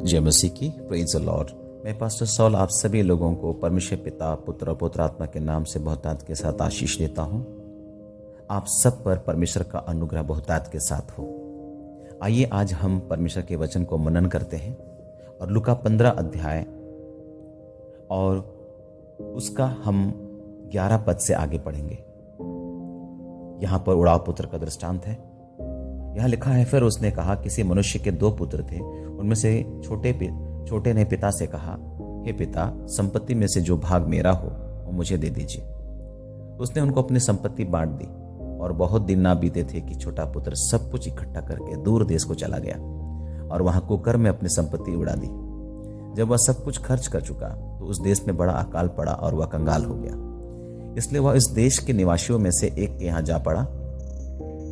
जय मसीह की। Praise the Lord. मैं पास्टर सॉल आप सभी लोगों को परमेश्वर पिता, पुत्र और पवित्र आत्मा के नाम से बहुतायत के साथ आशीष देता हूँ। आप सब पर परमेश्वर का अनुग्रह बहुतायत के साथ हो। आइए आज हम परमेश्वर के वचन को मनन करते हैं और लूका 15 अध्याय और उसका हम 11 पद से आगे पढ़ेंगे। यहाँ पर उड़ाव पुत्र का दृष्टांत है। यहाँ लिखा है, फिर उसने कहा, किसी मनुष्य के 2 पुत्र थे। उनमें से छोटे ने पिता से कहा, हे पिता, संपत्ति में से जो भाग मेरा हो वो मुझे दे दीजिए। उसने उनको अपनी संपत्ति बांट दी। और बहुत दिन ना बीते थे कि छोटा पुत्र सब कुछ इकट्ठा करके दूर देश को चला गया और वहां कुकर में अपनी संपत्ति उड़ा दी। जब वह सब कुछ खर्च कर चुका तो उस देश में बड़ा अकाल पड़ा और वह कंगाल हो गया। इसलिए वह इस देश के निवासियों में से एक के यहाँ जा पड़ा।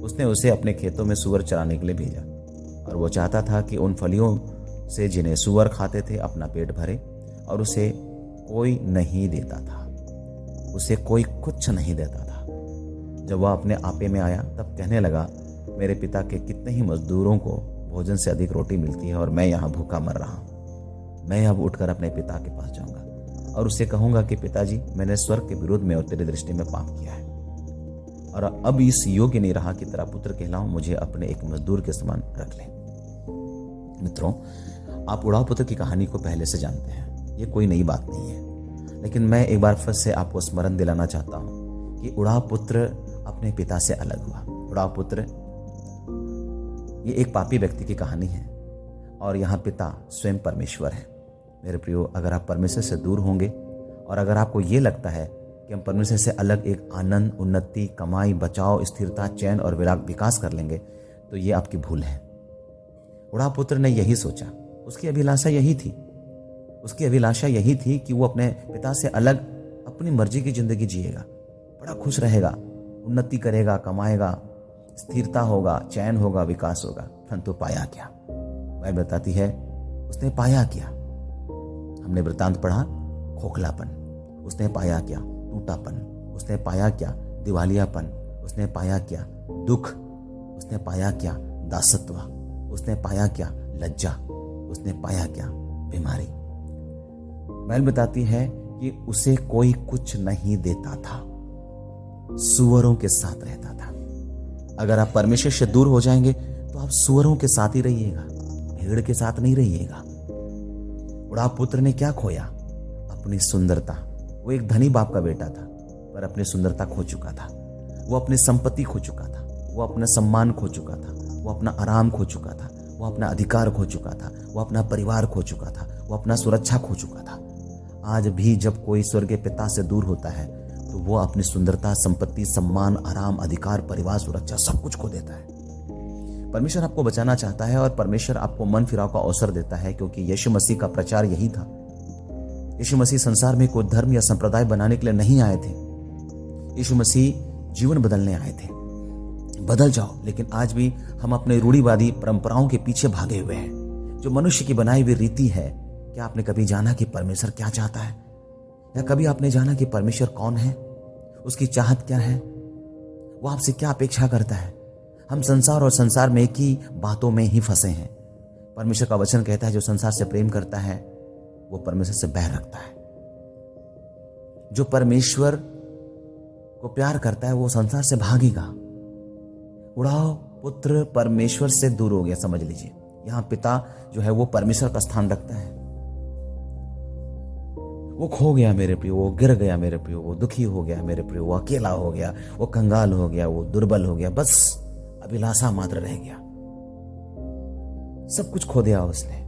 उसने उसे अपने खेतों में सूअर चराने के लिए भेजा और वो चाहता था कि उन फलियों से जिन्हें सूअर खाते थे अपना पेट भरे, और उसे कोई नहीं देता था। उसे कोई कुछ नहीं देता था। जब वह अपने आपे में आया तब कहने लगा, मेरे पिता के कितने ही मजदूरों को भोजन से अधिक रोटी मिलती है और मैं यहाँ भूखा मर रहा हूँ। मैं अब उठकर अपने पिता के पास जाऊंगा और उससे कहूंगा कि पिताजी, मैंने स्वर्ग के विरुद्ध में और तेरी दृष्टि में पाप किया है और अब इस योग्य नहीं रहा कि तेरा पुत्र कहलाऊं। मुझे अपने एक मजदूर के समान रख ले। मित्रों, आप उड़ाव पुत्र की कहानी को पहले से जानते हैं। ये कोई नई बात नहीं है, लेकिन मैं एक बार फिर से आपको स्मरण दिलाना चाहता हूं कि उड़ाव पुत्र अपने पिता से अलग हुआ। उड़ाव पुत्र ये एक पापी व्यक्ति की कहानी है और यहाँ पिता स्वयं परमेश्वर है। मेरे प्रियो, अगर आप परमेश्वर से दूर होंगे और अगर आपको ये लगता है कि हम परमेश्वर से अलग एक आनंद, उन्नति, कमाई, बचाव, स्थिरता, चैन और विकास कर लेंगे, तो ये आपकी भूल है। उड़ाव पुत्र ने यही सोचा। उसकी अभिलाषा यही थी। उसकी अभिलाषा यही थी कि वो अपने पिता से अलग अपनी मर्जी की जिंदगी जिएगा, बड़ा खुश रहेगा, उन्नति करेगा, कमाएगा, स्थिरता होगा, चैन होगा, विकास होगा। परंतु पाया क्या? बाइबल बताती है उसने पाया क्या। हमने वृत्तांत पढ़ा, खोखलापन। उसने पाया क्या? टूटापन। उसने पाया क्या? दिवालियापन। उसने पाया क्या? दुख। उसने पाया क्या? दासत्व। उसने पाया क्या? लज्जा। उसने पाया क्या? बीमारी। बाइबल बताती है कि उसे कोई कुछ नहीं देता था, सूअरों के साथ रहता था। अगर आप परमेश्वर से दूर हो जाएंगे तो आप सूअरों के साथ ही रहिएगा, भेड़ के साथ नहीं रहिएगा। उड़ाव पुत्र ने क्या खोया? अपनी सुंदरता। वो एक धनी बाप का बेटा था, पर अपनी सुंदरता खो चुका था। वो अपनी संपत्ति खो चुका था। वो अपना सम्मान खो चुका था। वो अपना आराम खो चुका था। वो अपना अधिकार खो चुका था। वो अपना परिवार खो चुका था। वो अपना सुरक्षा खो चुका था। आज भी जब कोई स्वर्गीय पिता से दूर होता है तो वो अपनी सुंदरता, संपत्ति, सम्मान, आराम, अधिकार, परिवार, सुरक्षा सब कुछ खो देता है। परमेश्वर आपको बचाना चाहता है और परमेश्वर आपको मन फिराव का अवसर देता है, क्योंकि यीशु मसीह का प्रचार यही था। यीशु मसीह संसार में कोई धर्म या संप्रदाय बनाने के लिए नहीं आए थे। यीशु मसीह जीवन बदलने आए थे। बदल जाओ। लेकिन आज भी हम अपने रूढ़िवादी परंपराओं के पीछे भागे हुए हैं, जो मनुष्य की बनाई हुई रीति है। क्या आपने कभी जाना कि परमेश्वर क्या चाहता है? या कभी आपने जाना कि परमेश्वर कौन है? उसकी चाहत क्या है? वो आपसे क्या अपेक्षा करता है? हम संसार और संसार में एक ही बातों में ही फंसे हैं। परमेश्वर का वचन कहता है, जो संसार से प्रेम करता है वो परमेश्वर से बैर रखता है। जो परमेश्वर को प्यार करता है वो संसार से भागेगा। उड़ाव पुत्र परमेश्वर से दूर हो गया, समझ लीजिए। यहां पिता जो है वो परमेश्वर का स्थान रखता है। वो खो गया मेरे प्रियो, वो गिर गया मेरे प्रियो, वो दुखी हो गया मेरे प्रियो, वो अकेला हो गया, वो कंगाल हो गया, वो दुर्बल हो गया, बस अभिलाषा मात्र रह गया। सब कुछ खो दिया उसने।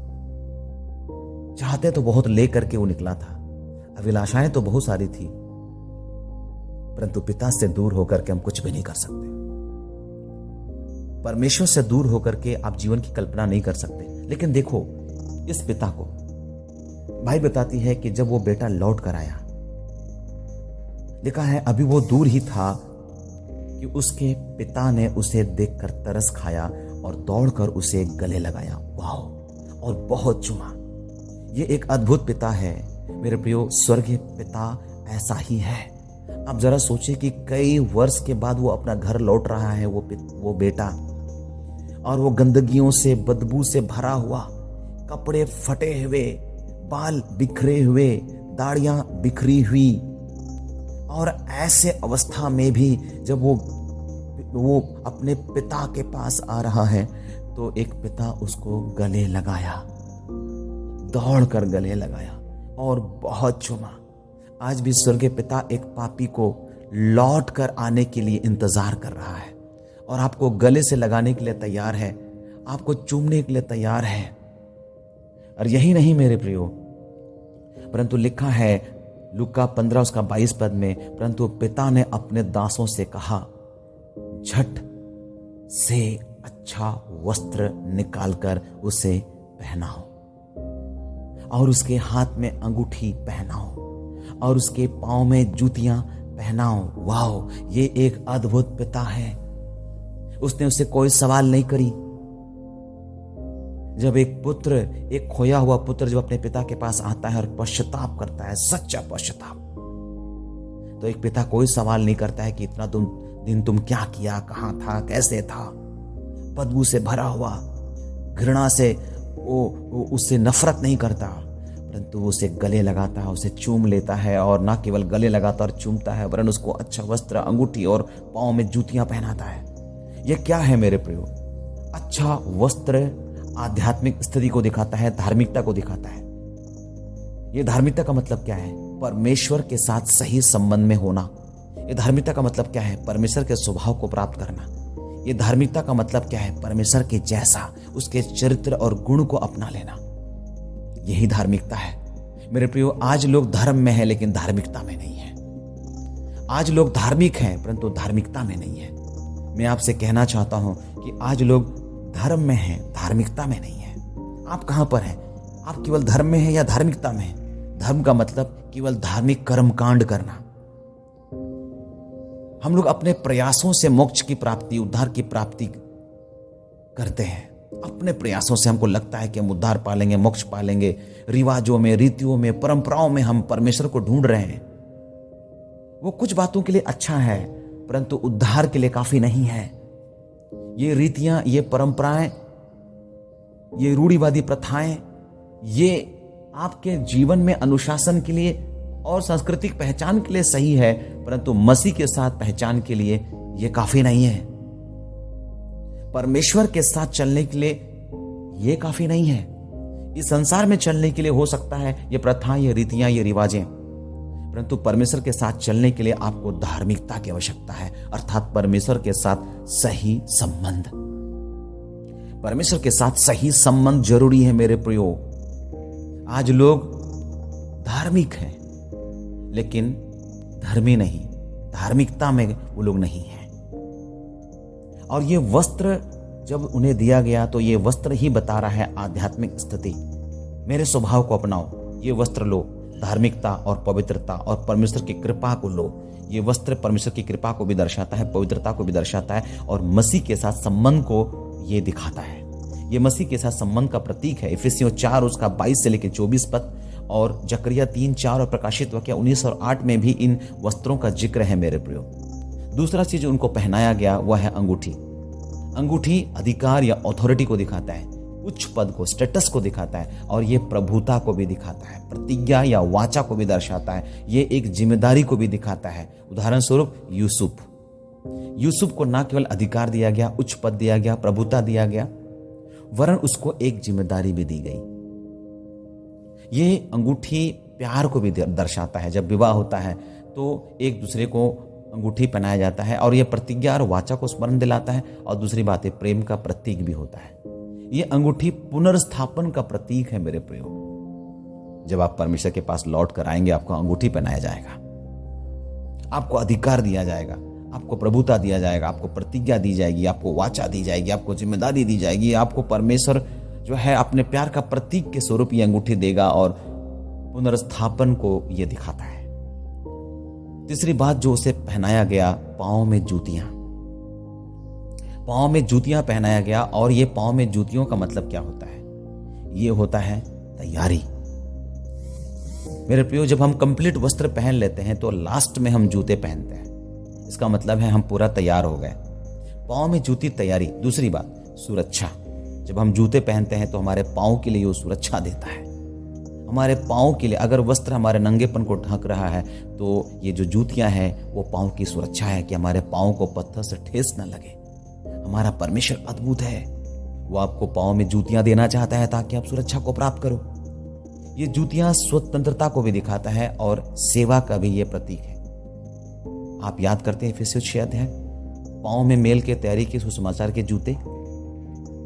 चाहते तो बहुत ले करके वो निकला था, अभिलाषाएं तो बहुत सारी थी, परंतु पिता से दूर होकर के हम कुछ भी नहीं कर सकते। परमेश्वर से दूर होकर के आप जीवन की कल्पना नहीं कर सकते। लेकिन देखो, इस पिता को भाई बताती है कि जब वो बेटा लौट कर आया, लिखा है अभी वो दूर ही था कि उसके पिता ने उसे देखकर तरस खाया और दौड़कर उसे गले लगाया। वाह! और बहुत चूमा। ये एक अद्भुत पिता है मेरे प्रियो। स्वर्गीय पिता ऐसा ही है। आप जरा सोचिए कि कई वर्ष के बाद वो अपना घर लौट रहा है, वो बेटा, और वो गंदगियों से, बदबू से भरा हुआ, कपड़े फटे हुए, बाल बिखरे हुए, दाढ़ियां बिखरी हुई। और ऐसे अवस्था में भी जब वो अपने पिता के पास आ रहा है तो एक पिता उसको गले लगाया, दौड़कर गले लगाया और बहुत चूमा। आज भी स्वर्गीय पिता एक पापी को लौट कर आने के लिए इंतजार कर रहा है और आपको गले से लगाने के लिए तैयार है, आपको चूमने के लिए तैयार है। और यही नहीं मेरे प्रियो, परंतु लिखा है लूका 15 उसका 22 पद में, परंतु पिता ने अपने दासों से कहा, झट से अच्छा वस्त्र निकालकर उसे पहनाओ और उसके हाथ में अंगूठी पहनाओ और उसके पांव में जूतियां पहनाओ। वाओ, ये एक अद्भुत पिता है। उसने उससे कोई सवाल नहीं करी। जब एक खोया हुआ पुत्र जब अपने पिता के पास आता है और पश्चाताप करता है, सच्चा पश्चाताप, तो एक पिता कोई सवाल नहीं करता है कि इतना दिन तुम क्या किया, कहां था, कैसे था। बदबू से भरा हुआ, घृणा से वो उससे नफरत नहीं करता, परंतु उसे गले लगाता है, उसे चूम लेता है और ना केवल गले लगाता और चूमता है, वरन उसको अच्छा वस्त्र, अंगूठी और पांव में जूतियां पहनाता है। यह क्या है मेरे प्रियो? अच्छा वस्त्र आध्यात्मिक स्थिति को दिखाता है, धार्मिकता को दिखाता है। यह धार्मिकता का मतलब क्या है? परमेश्वर के साथ सही संबंध में होना। यह धार्मिकता का मतलब क्या है? परमेश्वर के स्वभाव को प्राप्त करना। यह धार्मिकता का मतलब क्या है? परमेश्वर के जैसा उसके चरित्र और गुण को अपना लेना। यही धार्मिकता है मेरे प्रियो। आज लोग धर्म में है लेकिन धार्मिकता में नहीं है। आज लोग धार्मिक हैं परंतु धार्मिकता में नहीं है। मैं आपसे कहना चाहता हूं कि आज लोग धर्म में हैं, धार्मिकता में नहीं है। आप कहां पर हैं? आप केवल धर्म में हैं या धार्मिकता में हैं? धर्म का मतलब केवल धार्मिक कर्मकांड करना। हम लोग अपने प्रयासों से मोक्ष की प्राप्ति, उद्धार की प्राप्ति करते हैं। अपने प्रयासों से हमको लगता है कि हम उद्धार पालेंगे, मोक्ष पालेंगे। रिवाजों में, रीतियों में, परंपराओं में हम परमेश्वर को ढूंढ रहे हैं। वो कुछ बातों के लिए अच्छा है परंतु उद्धार के लिए काफी नहीं है। ये रीतियां, ये परंपराएं, ये रूढ़िवादी प्रथाएं, ये आपके जीवन में अनुशासन के लिए और सांस्कृतिक पहचान के लिए सही है, परंतु मसीह के साथ पहचान के लिए ये काफी नहीं है। परमेश्वर के साथ चलने के लिए ये काफी नहीं है। इस संसार में चलने के लिए हो सकता है ये प्रथाएं, ये रीतियां, ये रिवाजें, परंतु परमेश्वर के साथ चलने के लिए आपको धार्मिकता की आवश्यकता है, अर्थात परमेश्वर के साथ सही संबंध। परमेश्वर के साथ सही संबंध जरूरी है मेरे प्रियो। आज लोग धार्मिक हैं लेकिन धर्मी नहीं, धार्मिकता में वो लोग नहीं हैं। और ये वस्त्र जब उन्हें दिया गया तो ये वस्त्र ही बता रहा है आध्यात्मिक स्थिति। मेरे स्वभाव को अपनाओ, ये वस्त्र लो, धार्मिकता और पवित्रता और परमेश्वर की कृपा को लो। ये वस्त्र परमेश्वर की कृपा को भी दर्शाता है, पवित्रता को भी दर्शाता है और मसीह के साथ संबंध को ये दिखाता है। ये मसीह के साथ संबंध का प्रतीक है। इफिसियों 4 उसका 22 से लेकर 24 पद और जकरिया 3:4 और प्रकाशित वाक्य 19 और 8 में भी इन वस्त्रों का जिक्र है मेरे प्रियो। दूसरा चीज उनको पहनाया गया वह है अंगूठी। अंगूठी अधिकार या अथॉरिटी को दिखाता है, उच्च पद को, स्टेटस को दिखाता है और ये प्रभुता को भी दिखाता है, प्रतिज्ञा या वाचा को भी दर्शाता है, ये एक जिम्मेदारी को भी दिखाता है। उदाहरण स्वरूप यूसुफ को न केवल अधिकार दिया गया, उच्च पद दिया गया, प्रभुता दिया गया, वरन उसको एक जिम्मेदारी भी दी गई। ये अंगूठी प्यार को भी दर्शाता है। जब विवाह होता है तो एक दूसरे को अंगूठी पहनाया जाता है और यह प्रतिज्ञा और वाचा को स्मरण दिलाता है और दूसरी बात है प्रेम का प्रतीक भी होता है। ये अंगूठी पुनर्स्थापन का प्रतीक है मेरे प्रियो। जब आप परमेश्वर के पास लौट कर आएंगे आपको अंगूठी पहनाया जाएगा, आपको अधिकार दिया जाएगा, आपको प्रभुता दिया जाएगा, आपको प्रतिज्ञा दी जाएगी, आपको वाचा दी जाएगी, आपको जिम्मेदारी दी जाएगी। आपको परमेश्वर जो है अपने प्यार का प्रतीक के स्वरूप ये अंगूठी देगा और पुनर्स्थापन को ये दिखाता है। तीसरी बात जो उसे पहनाया गया, पांव में जूतियां। पांव में जूतियां पहनाया गया और ये पांव में जूतियों का मतलब क्या होता है? ये होता है तैयारी। मेरे प्रियो, जब हम कंप्लीट वस्त्र पहन लेते हैं तो लास्ट में हम जूते पहनते हैं। इसका मतलब है हम पूरा तैयार हो गए। पांव में जूती, तैयारी। दूसरी बात सुरक्षा। जब हम जूते पहनते हैं तो हमारे पाँव के लिए वो सुरक्षा देता है। हमारे पाँव के लिए, अगर वस्त्र हमारे नंगेपन को ढक रहा है तो ये जो जूतियां हैं वो पाँव की सुरक्षा है कि हमारे पाँव को पत्थर से ठेस न लगे। हमारा परमेश्वर अद्भुत है, वो आपको पाँव में जूतियां देना चाहता है ताकि आप सुरक्षा को प्राप्त करो। ये जूतियां स्वतंत्रता को भी दिखाता है और सेवा का भी ये प्रतीक है। आप याद करते हैं इफिसियों 6 अध्याय, पाँव में मेल के तैयारी के सुसमाचार के जूते,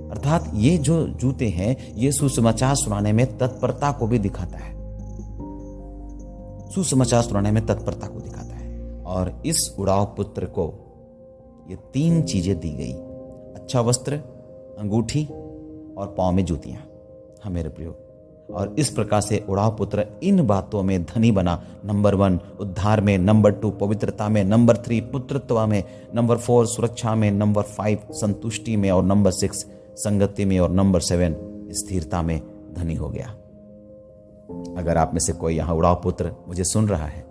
अर्थात ये जो जूते हैं ये सुसमाचार सुनाने में तत्परता को भी दिखाता है। सुसमाचार सुनाने में तत्परता को दिखाता है। और इस उड़ाव पुत्र को ये 3 चीजें दी गई, अच्छा वस्त्र, अंगूठी और पाँव में जूतियां। हाँ मेरे प्रियो, और इस प्रकार से उड़ाव पुत्र इन बातों में धनी बना। नंबर 1 उद्धार में, नंबर 2 पवित्रता में, नंबर 3 पुत्रत्व में, नंबर 4 सुरक्षा में, नंबर 5 संतुष्टि में और नंबर 6 संगति में और नंबर 7 स्थिरता में धनी हो गया। अगर आप में से कोई यहाँ उड़ाव पुत्र मुझे सुन रहा है,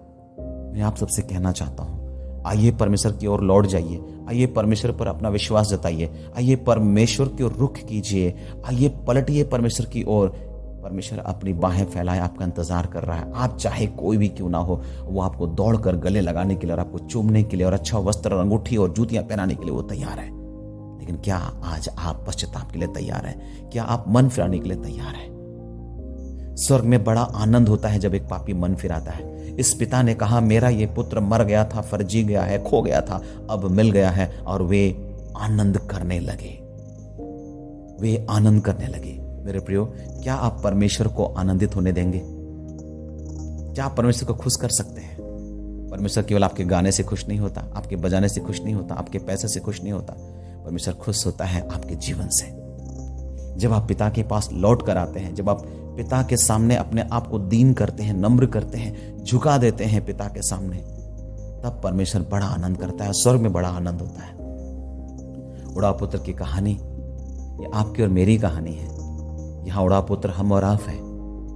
मैं आप सबसे कहना चाहता हूँ, आइए परमेश्वर की ओर लौट जाइए, आइए परमेश्वर पर अपना विश्वास जताइए, आइए परमेश्वर की ओर रुख कीजिए, आइए पलटिए परमेश्वर की ओर। परमेश्वर अपनी बाहें फैलाए आपका इंतजार कर रहा है। आप चाहे कोई भी क्यों ना हो, वो आपको दौड़कर गले लगाने के लिए और आपको चूमने के लिए और अच्छा वस्त्र और अंगूठी और जूतियां पहनाने के लिए वो तैयार है। लेकिन क्या आज आप पश्चाताप के लिए तैयार हैं? क्या आप मन फिराने के लिए तैयार हैं? स्वर्ग में बड़ा आनंद होता है जब एक पापी मन फिराता है। इस पिता ने कहा, मेरा ये पुत्र मर गया था, फर्जी गया है, खो गया था, अब मिल गया है। और वे आनंद करने लगे, वे आनंद करने लगे। मेरे प्रियो, क्या आप परमेश्वर को आनंदित होने देंगे? क्या आप परमेश्वर को खुश कर सकते हैं? परमेश्वर केवल आपके गाने से खुश नहीं होता, आपके बजाने से खुश नहीं होता, आपके पैसे से खुश नहीं होता। परमेश्वर खुश होता है आपके जीवन से। जब आप पिता के पास लौट कर आते हैं, जब आप पिता के सामने अपने आप को दीन करते हैं, नम्र करते हैं, झुका देते हैं पिता के सामने, तब परमेश्वर बड़ा आनंद करता है, स्वर्ग में बड़ा आनंद होता है। उड़ाव पुत्र की कहानी ये आपकी और मेरी कहानी है। यहाँ उड़ाव पुत्र हम और आप हैं,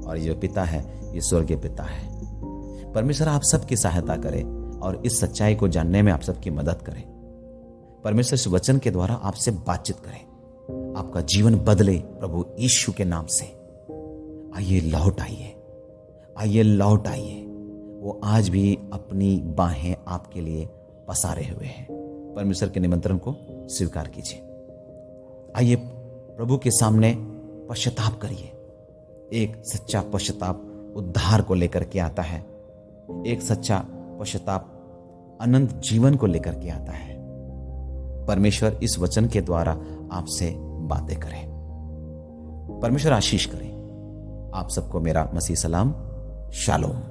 और ये पिता है ये स्वर्गीय पिता है। परमेश्वर आप सबकी सहायता करे और इस सच्चाई को जानने में आप सबकी मदद करे। परमेश्वर इस वचन के द्वारा आपसे बातचीत करे, आपका जीवन बदले प्रभु यीशु के नाम से। आइए लौट आइए, आइए लौट आइए। वो आज भी अपनी बाहें आपके लिए पसारे हुए हैं। परमेश्वर के निमंत्रण को स्वीकार कीजिए। आइए प्रभु के सामने पश्चाताप करिए। एक सच्चा पश्चाताप उद्धार को लेकर के आता है, एक सच्चा पश्चाताप अनंत जीवन को लेकर के आता है। परमेश्वर इस वचन के द्वारा आपसे बातें करें। परमेश्वर आशीष करें। आप सबको मेरा मसीह सलाम, शालोम।